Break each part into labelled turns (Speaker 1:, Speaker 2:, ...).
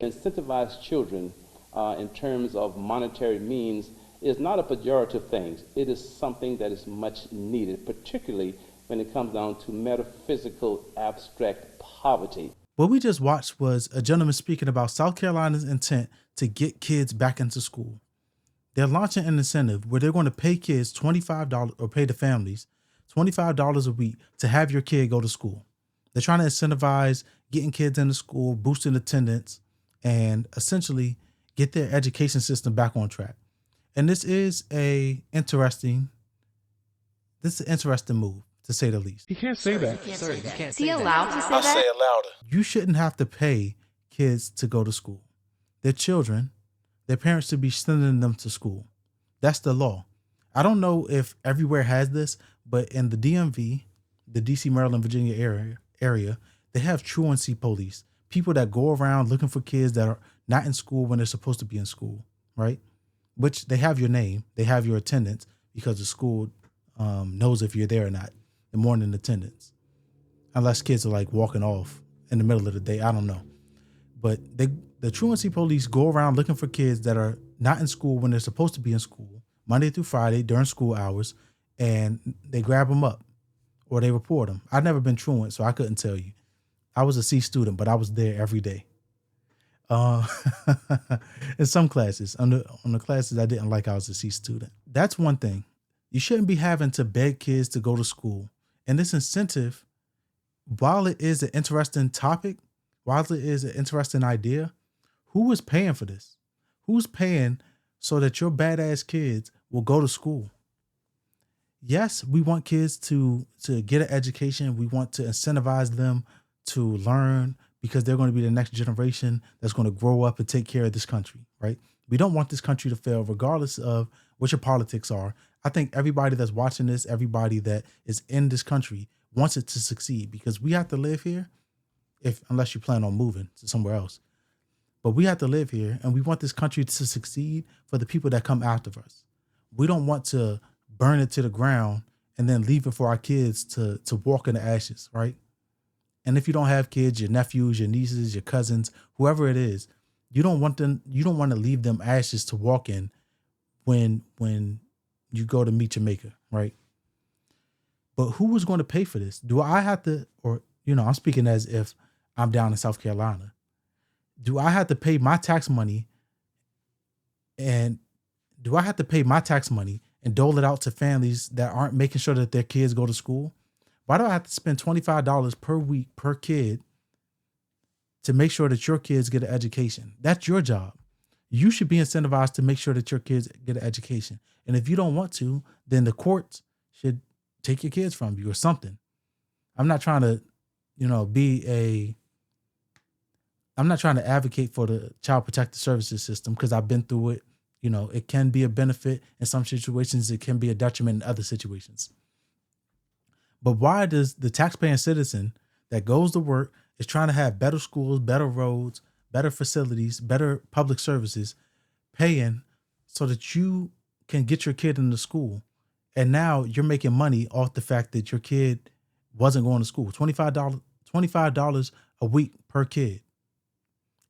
Speaker 1: Incentivize children in terms of monetary means is not a pejorative thing. It is something that is much needed, particularly when it comes down to metaphysical abstract poverty.
Speaker 2: What we just watched was a gentleman speaking about South Carolina's intent to get kids back into school. They're launching an incentive where they're going to pay kids $25 or pay the families $25 a week to have your kid go to school. They're trying to incentivize getting kids into school, boosting attendance, and essentially get their education system back on track. And this is an interesting move, to say the least.
Speaker 3: You can't say that.
Speaker 4: Is he allowed to say that?
Speaker 5: Louder.
Speaker 2: You shouldn't have to pay kids to go to school. They're children. Their parents should be sending them to school. That's the law. I don't know if everywhere has this, but in the DMV, the DC, Maryland, Virginia area, they have truancy police, people that go around looking for kids that are not in school when they're supposed to be in school, right? Which they have your name, they have your attendance because the school knows if you're there or not, the morning attendance. Unless kids are like walking off in the middle of the day, I don't know. But the truancy police go around looking for kids that are not in school when they're supposed to be in school, Monday through Friday during school hours, and they grab them up or they report them. I've never been truant, so I couldn't tell you. I was a C student, but I was there every day. In some classes, on the classes I didn't like, I was a C student. That's one thing. You shouldn't be having to beg kids to go to school. And this incentive, while it is an interesting topic, while it is an interesting idea, who is paying for this? Who's paying so that your badass kids will go to school? Yes, we want kids to get an education. We want to incentivize them to learn because they're going to be the next generation that's going to grow up and take care of this country, right? We don't want this country to fail regardless of what your politics are. I think everybody that's watching this, everybody that is in this country wants it to succeed because we have to live here unless you plan on moving to somewhere else. But we have to live here and we want this country to succeed for the people that come after us. We don't want to burn it to the ground and then leave it for our kids to walk in the ashes, right? And if you don't have kids, your nephews, your nieces, your cousins, whoever it is, you don't want to leave them ashes to walk in when you go to meet your maker, right? But who is going to pay for this? Do I have to, or, I'm speaking as if I'm down in South Carolina. Do I have to pay my tax money and dole it out to families that aren't making sure that their kids go to school? Why do I have to spend $25 per week per kid to make sure that your kids get an education? That's your job. You should be incentivized to make sure that your kids get an education. And if you don't want to, then the courts should take your kids from you or something. I'm not trying to, I'm not trying to advocate for the Child Protective Services system because I've been through it. It can be a benefit in some situations. It can be a detriment in other situations. But why does the taxpaying citizen that goes to work, is trying to have better schools, better roads, better facilities, better public services, paying so that you can get your kid into school, and now you're making money off the fact that your kid wasn't going to school? $25 a week per kid.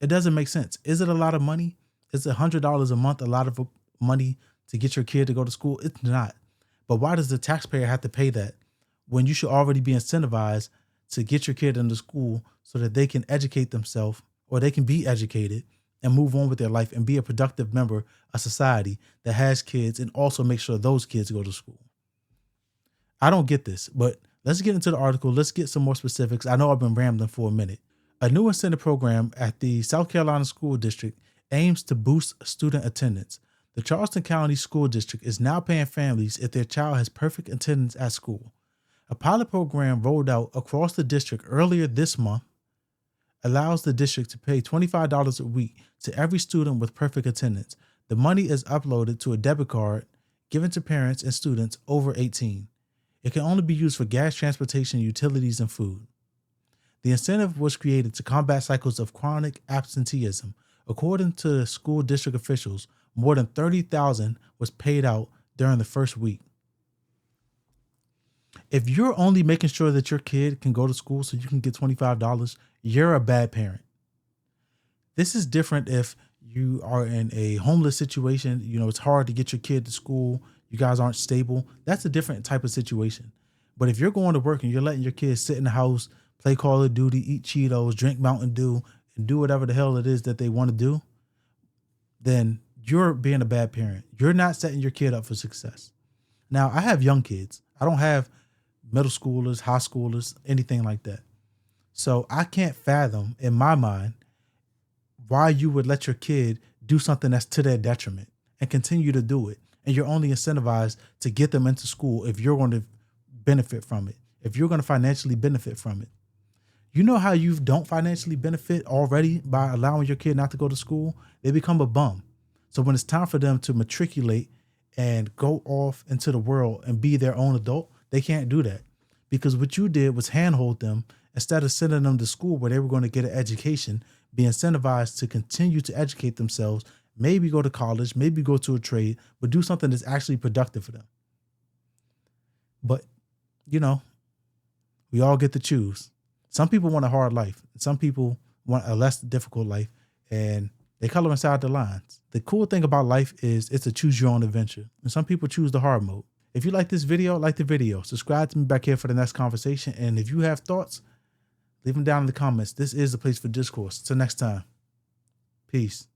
Speaker 2: It doesn't make sense. Is it a lot of money? Is $100 a month a lot of money to get your kid to go to school? It's not. But why does the taxpayer have to pay that when you should already be incentivized to get your kid into school so that they can educate themselves or they can be educated and move on with their life and be a productive member of society that has kids and also make sure those kids go to school? I don't get this, but let's get into the article. Let's get some more specifics. I know I've been rambling for a minute. A new incentive program at the South Carolina School District aims to boost student attendance. The Charleston County School District is now paying families if their child has perfect attendance at school. A pilot program rolled out across the district earlier this month allows the district to pay $25 a week to every student with perfect attendance. The money is uploaded to a debit card given to parents and students over 18. It can only be used for gas, transportation, utilities, and food. The incentive was created to combat cycles of chronic absenteeism. According to the school district officials, more than $30,000 was paid out during the first week. If you're only making sure that your kid can go to school so you can get $25, you're a bad parent. This is different if you are in a homeless situation. You know, it's hard to get your kid to school. You guys aren't stable. That's a different type of situation. But if you're going to work and you're letting your kids sit in the house, play Call of Duty, eat Cheetos, drink Mountain Dew, and do whatever the hell it is that they want to do, then you're being a bad parent. You're not setting your kid up for success. Now, I have young kids. I don't have middle schoolers, high schoolers, anything like that. So I can't fathom in my mind why you would let your kid do something that's to their detriment and continue to do it. And you're only incentivized to get them into school if you're going to benefit from it, if you're going to financially benefit from it. You know how you don't financially benefit already by allowing your kid not to go to school? They become a bum. So when it's time for them to matriculate and go off into the world and be their own adult, they can't do that. Because what you did was handhold them instead of sending them to school where they were going to get an education, be incentivized to continue to educate themselves, maybe go to college, maybe go to a trade, but do something that's actually productive for them. But, you know, we all get to choose. Some people want a hard life. Some people want a less difficult life, and they color inside the lines. The cool thing about life is it's a choose your own adventure. And some people choose the hard mode. If you like this video, like the video. Subscribe to me back here for the next conversation. And if you have thoughts, leave them down in the comments. This is the place for discourse. Till next time. Peace.